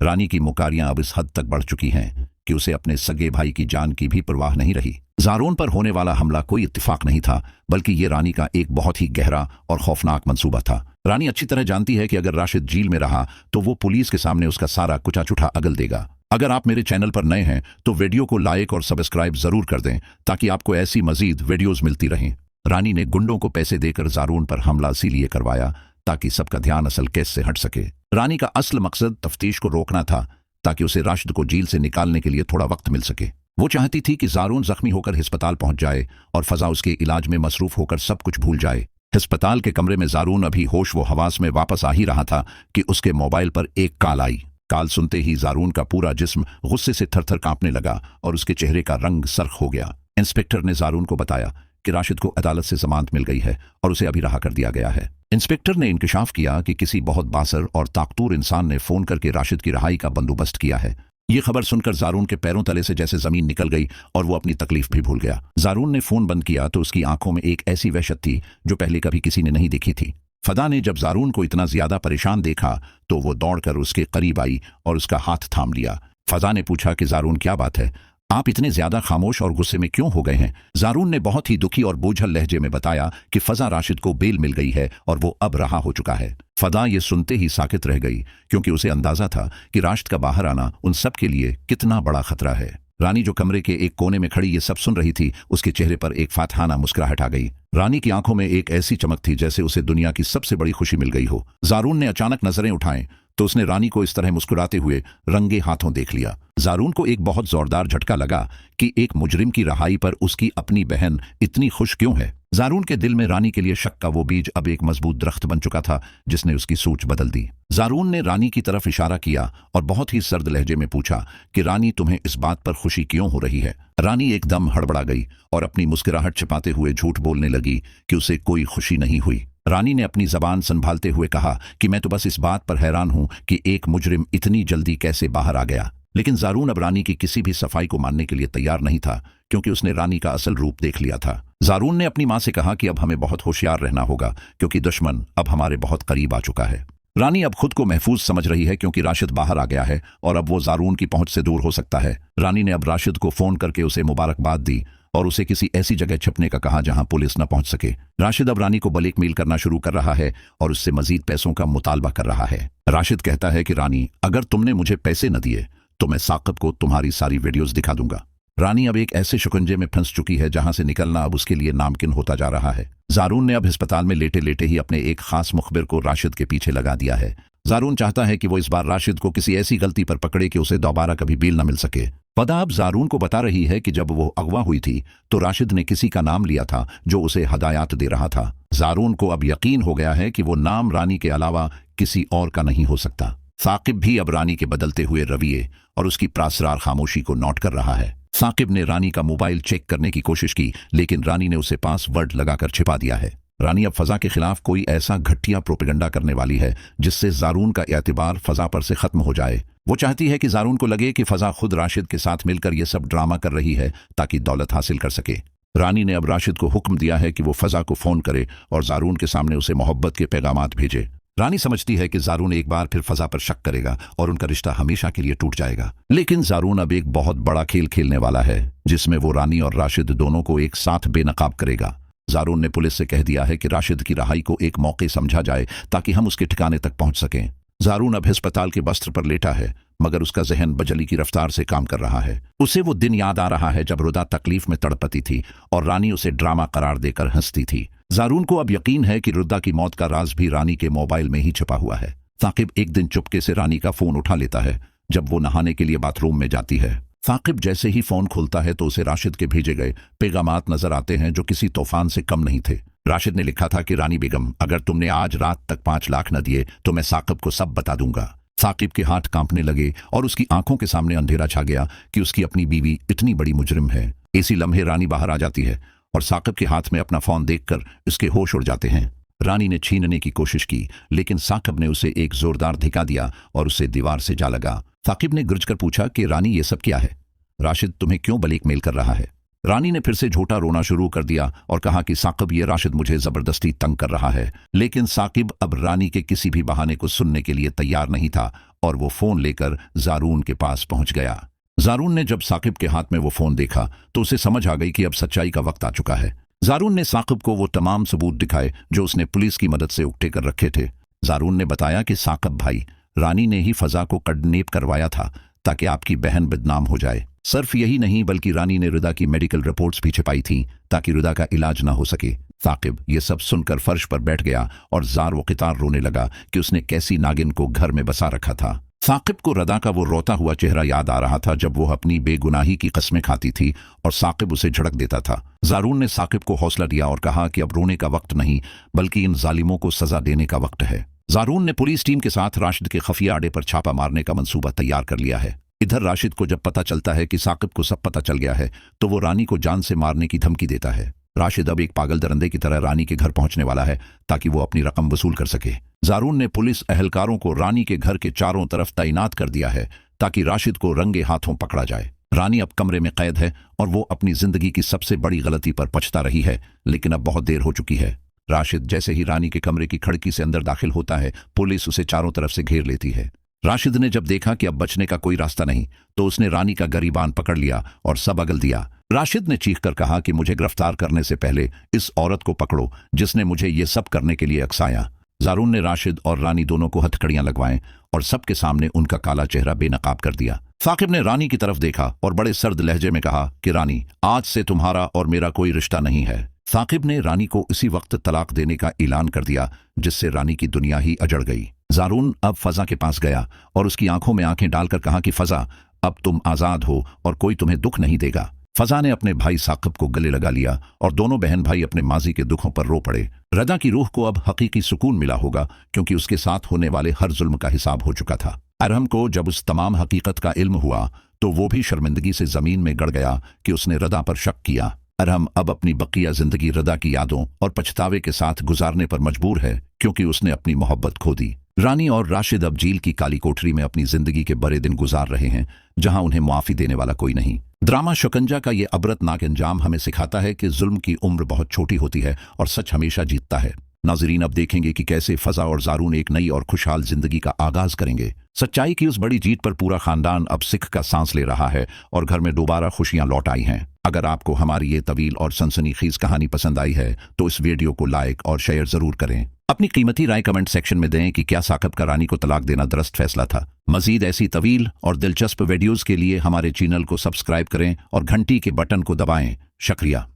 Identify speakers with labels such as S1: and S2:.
S1: रानी की मुकारियां अब इस हद तक बढ़ चुकी हैं कि उसे अपने सगे भाई की जान की भी परवाह नहीं रही। ज़ारून पर होने वाला हमला कोई इत्तेफाक नहीं था, बल्कि ये रानी का एक बहुत ही गहरा और खौफनाक मंसूबा था। रानी अच्छी तरह जानती है कि अगर राशिद जेल में रहा तो वो पुलिस के सामने उसका सारा कुचा चुठा अगल देगा। अगर आप मेरे चैनल पर नए हैं तो वीडियो को लाइक और सब्सक्राइब जरूर कर दें ताकि आपको ऐसी मजीद वीडियोस मिलती रहें। रानी ने गुंडों को पैसे देकर ज़ारून पर हमला इसीलिए करवाया ताकि सबका ध्यान असल केस से हट सके। रानी का असल मकसद तफ्तीश को रोकना था ताकि उसे राशिद को जेल से निकालने के लिए थोड़ा वक्त मिल सके। वो चाहती थी कि ज़ारून जख्मी होकर अस्पताल पहुंच जाए और फजा उसके इलाज में मसरूफ होकर सब कुछ भूल जाए। अस्पताल के कमरे में ज़ारून अभी होश व हवास में वापस आ ही रहा था कि उसके मोबाइल पर एक कॉल आई। कॉल सुनते ही ज़ारून का पूरा जिस्म गुस्से से थर थर कांपने लगा और उसके चेहरे का रंग सरख हो गया। इंस्पेक्टर ने ज़ारून को बताया कि राशिद को अदालत से जमानत मिल गई है और उसे अभी रहा कर दिया गया है। इंस्पेक्टर ने इंकशाफ किया कि किसी बहुत बासर और ताकतूर इंसान ने फोन करके राशिद की रहाई का बंदोबस्त किया है। ये खबर सुनकर ज़ारून के पैरों तले से जैसे जमीन निकल गई और वो अपनी तकलीफ भी भूल गया। ज़ारून ने फोन बंद किया तो उसकी आंखों में एक ऐसी वहशत थी जो पहले कभी किसी ने नहीं देखी थी। फदा ने जब ज़ारून को इतना ज्यादा परेशान देखा तो वो दौड़कर उसके करीब आई और उसका हाथ थाम लिया। फदा ने पूछा कि ज़ारून क्या बात है, आप इतने ज्यादा खामोश और गुस्से में क्यों हो गए हैं? ज़ारून ने बहुत ही दुखी और बोझल लहजे में बताया कि फजा राशिद को बेल मिल गई है और वो अब रहा हो चुका है। फदा ये सुनते ही साकित रह गई क्योंकि उसे अंदाजा था कि राशिद का बाहर आना उन सब के लिए कितना बड़ा खतरा है। रानी जो कमरे के एक कोने में खड़ी ये सब सुन रही थी, उसके चेहरे पर एक फातहाना मुस्कुराहट आ गई। रानी की आंखों में एक ऐसी चमक थी जैसे उसे दुनिया की सबसे बड़ी खुशी मिल गई हो। ज़ारून ने अचानक नजरें उठाएं तो उसने रानी को इस तरह मुस्कुराते हुए रंगे हाथों देख लिया। ज़ारून को एक बहुत जोरदार झटका लगा कि एक मुजरिम की रहाई पर उसकी अपनी बहन इतनी खुश क्यों है। ज़ारून के दिल में रानी के लिए शक का वो बीज अब एक मजबूत दरख्त बन चुका था जिसने उसकी सोच बदल दी। ज़ारून ने रानी की तरफ इशारा किया और बहुत ही सर्द लहजे में पूछा कि रानी, तुम्हें इस बात पर खुशी क्यों हो रही है? रानी एकदम हड़बड़ा गई और अपनी मुस्कुराहट छिपाते हुए झूठ बोलने लगी कि उसे कोई खुशी नहीं हुई। रानी ने अपनी जबान संभालते हुए कहा कि मैं तो बस इस बात पर हैरान हूं कि एक मुजरिम इतनी जल्दी कैसे बाहर आ गया। लेकिन ज़ारून अब रानी की किसी भी सफाई को मानने के लिए तैयार नहीं था क्योंकि उसने रानी का असल रूप देख लिया था। ज़ारून ने अपनी मां से कहा कि अब हमें बहुत होशियार रहना होगा क्योंकि दुश्मन अब हमारे बहुत करीब आ चुका है। रानी अब खुद को महफूज समझ रही है क्योंकि राशिद बाहर आ गया है और अब वो ज़ारून की पहुंच से दूर हो सकता है। रानी ने अब राशिद को फोन करके उसे मुबारकबाद दी और उसे किसी ऐसी जगह छिपने का कहा जहां पुलिस न पहुंच सके। राशिद अब रानी को ब्लैकमेल करना शुरू कर रहा है और उससे मजीद पैसों का मुतालबा कर रहा है। राशिद कहता है कि रानी, अगर तुमने मुझे पैसे न दिए तो मैं साकिब को तुम्हारी सारी वीडियोस दिखा दूंगा। रानी अब एक ऐसे शिकंजे में फंस चुकी है जहां से निकलना अब उसके लिए नामुमकिन होता जा रहा है। ज़ारून ने अब अस्पताल में लेटे लेटे ही अपने एक खास मुखबिर को राशिद के पीछे लगा दिया है। ज़ारून चाहता है कि वो इस बार राशिद को किसी ऐसी गलती पर पकड़े कि उसे दोबारा कभी बेल न मिल सके। फदा अब ज़ारून को बता रही है कि जब वो अगवा हुई थी तो राशिद ने किसी का नाम लिया था जो उसे हदायत दे रहा था। ज़ारून को अब यकीन हो गया है कि वो नाम रानी के अलावा किसी और का नहीं हो सकता। साकिब भी अब रानी के बदलते हुए रवैये और उसकी प्रासरार खामोशी को नोट कर रहा है। साकिब ने रानी का मोबाइल चेक करने की कोशिश की लेकिन रानी ने उसे पासवर्ड लगाकर छिपा दिया है। रानी अब फजा के खिलाफ कोई ऐसा घटिया प्रोपेगेंडा करने वाली है जिससे ज़ारून का एतबार फजा पर से खत्म हो जाए। वो चाहती है कि ज़ारून को लगे कि फजा खुद राशिद के साथ मिलकर यह सब ड्रामा कर रही है ताकि दौलत हासिल कर सके। रानी ने अब राशिद को हुक्म दिया है कि वो फजा को फोन करे और ज़ारून के सामने उसे मोहब्बत के पैगामात भेजे। रानी समझती है कि ज़ारून एक बार फिर फजा पर शक करेगा और उनका रिश्ता हमेशा के लिए टूट जाएगा। लेकिन ज़ारून अब एक बहुत बड़ा खेल खेलने वाला है जिसमें वो रानी और राशिद दोनों को एक साथ बेनकाब करेगा। ज़ारून ने पुलिस से कह दिया है कि राशिद की रहाई को एक मौके समझा जाए ताकि हम उसके ठिकाने तक पहुंच सकें। ज़ारून अब अस्पताल के बस्तर पर लेटा है मगर उसका जहन बजली की रफ्तार से काम कर रहा है। उसे वो दिन याद आ रहा है जब रुदा तकलीफ में तड़पती थी और रानी उसे ड्रामा करार देकर हंसती थी। ज़ारून को अब यकीन है कि रुदा की मौत का राज भी रानी के मोबाइल में ही छुपा हुआ है। साकिब एक दिन चुपके से रानी का फोन उठा लेता है जब वो नहाने के लिए बाथरूम में जाती है। साकिब जैसे ही फोन खोलता है तो उसे राशिद के भेजे गए पैगामात नजर आते हैं जो किसी तूफान से कम नहीं थे। राशिद ने लिखा था कि रानी बेगम, अगर तुमने आज रात तक 5 लाख न दिए तो मैं साकिब को सब बता दूंगा। साकिब के हाथ कांपने लगे और उसकी आंखों के सामने अंधेरा छा गया कि उसकी अपनी बीवी इतनी बड़ी मुजरिम है। इसी लम्हे रानी बाहर आ जाती है और साकिब के हाथ में अपना फोन देखकर उसके होश उड़ जाते हैं। रानी ने छीनने की कोशिश की लेकिन साकिब ने उसे एक जोरदार धिक्का दिया और उसे दीवार से जा लगा। साकिब ने गिरज कर पूछा कि रानी, ये सब क्या है? राशिद तुम्हें क्यों ब्लैकमेल कर रहा है? रानी ने फिर से झूठा रोना शुरू कर दिया और कहा कि साकिब, ये राशिद मुझे जबरदस्ती तंग कर रहा है। लेकिन साकिब अब रानी के किसी भी बहाने को सुनने के लिए तैयार नहीं था और वो फोन लेकर जारून के पास पहुंच गया। जारून ने जब साकिब के हाथ में वो फोन देखा तो उसे समझ आ गई कि अब सच्चाई का वक्त आ चुका है। जारून ने साकिब को वो तमाम सबूत दिखाए जो उसने पुलिस की मदद से उकटे कर रखे थे। जारून ने बताया कि साकिब भाई, रानी ने ही फजा को किडनैप करवाया था ताकि आपकी बहन बदनाम हो जाए। सिर्फ यही नहीं बल्कि रानी ने रिदा की मेडिकल रिपोर्ट्स भी छिपाई थी ताकि रिदा का इलाज ना हो सके। साकिब ये सब सुनकर फर्श पर बैठ गया और जार व कितार रोने लगा कि उसने कैसी नागिन को घर में बसा रखा था। साकिब को रदा का वो रोता हुआ चेहरा याद आ रहा था जब वो अपनी बेगुनाही की कस्में खाती थी और साकिब उसे झड़क देता था। जारून ने साकिब को हौसला दिया और कहा कि अब रोने का वक्त नहीं बल्कि इन जालिमों को सजा देने का वक्त है। जारून ने पुलिस टीम के साथ राशिद के खफिया अड्डे पर छापा मारने का मंसूबा तैयार कर लिया है। इधर राशिद को जब पता चलता है कि साकिब को सब पता चल गया है तो वो रानी को जान से मारने की धमकी देता है। राशिद अब एक पागल दरिंदे की तरह रानी के घर पहुंचने वाला है ताकि वो अपनी रकम वसूल कर सके। जारून ने पुलिस अहलकारों को रानी के घर के चारों तरफ तैनात कर दिया है ताकि राशिद को रंगे हाथों पकड़ा जाए। रानी अब कमरे में कैद है और वो अपनी जिंदगी की सबसे बड़ी गलती पर पछता रही है, लेकिन अब बहुत देर हो चुकी है। राशिद जैसे ही रानी के कमरे की खिड़की से अंदर दाखिल होता है, पुलिस उसे चारों तरफ से घेर लेती है। राशिद ने जब देखा कि अब बचने का कोई रास्ता नहीं तो उसने रानी का गरीबान पकड़ लिया और सब अगल दिया। राशिद ने चीखकर कहा कि मुझे गिरफ्तार करने से पहले इस औरत को पकड़ो जिसने मुझे ये सब करने के लिए उकसाया। जारून ने राशिद और रानी दोनों को हथकड़ियां लगवाएं और सबके सामने उनका काला चेहरा बेनकाब कर दिया। साकिब ने रानी की तरफ देखा और बड़े सर्द लहजे में कहा कि रानी, आज से तुम्हारा और मेरा कोई रिश्ता नहीं है। साकिब ने रानी को इसी वक्त तलाक देने का ऐलान कर दिया जिससे रानी की दुनिया ही अजड़ गई। जारून अब फजा के पास गया और उसकी आंखों में आंखें डालकर कहा कि फजा, अब तुम आजाद हो और कोई तुम्हें दुख नहीं देगा। फजा ने अपने भाई साकिब को गले लगा लिया और दोनों बहन भाई अपने माजी के दुखों पर रो पड़े। रदा की रूह को अब हकीकी सुकून मिला होगा क्योंकि उसके साथ होने वाले हर जुल्म का हिसाब हो चुका था। अरहम को जब उस तमाम हकीकत का इल्म हुआ तो वो भी शर्मिंदगी से जमीन में गड़ गया कि उसने रदा पर शक किया। अरहम अब अपनी बकिया जिंदगी रदा की यादों और पछतावे के साथ गुजारने पर मजबूर है क्योंकि उसने अपनी मोहब्बत खो दी। रानी और राशिद अब जेल की काली कोठरी में अपनी जिंदगी के बड़े दिन गुजार रहे हैं जहां उन्हें मुआफी देने वाला कोई नहीं। ड्रामा शिकंजा का ये अबरतनाक अंजाम हमें सिखाता है कि जुल्म की उम्र बहुत छोटी होती है और सच हमेशा जीतता है। नाजरीन, अब देखेंगे कि कैसे फजा और जारून एक नई और खुशहाल जिंदगी का आगाज करेंगे। सच्चाई की उस बड़ी जीत पर पूरा खानदान अब सिख का सांस ले रहा है और घर में दोबारा खुशियां लौट आई हैं। अगर आपको हमारी ये तवील और सनसनीखेज कहानी पसंद आई है तो इस वीडियो को लाइक और शेयर जरूर करें। अपनी कीमती राय कमेंट सेक्शन में दें कि क्या साकिब का रानी को तलाक देना दुरुस्त फैसला था। मजीद ऐसी तवील और दिलचस्प वीडियोस के लिए हमारे चैनल को सब्सक्राइब करें और घंटी के बटन को दबाएं। शुक्रिया।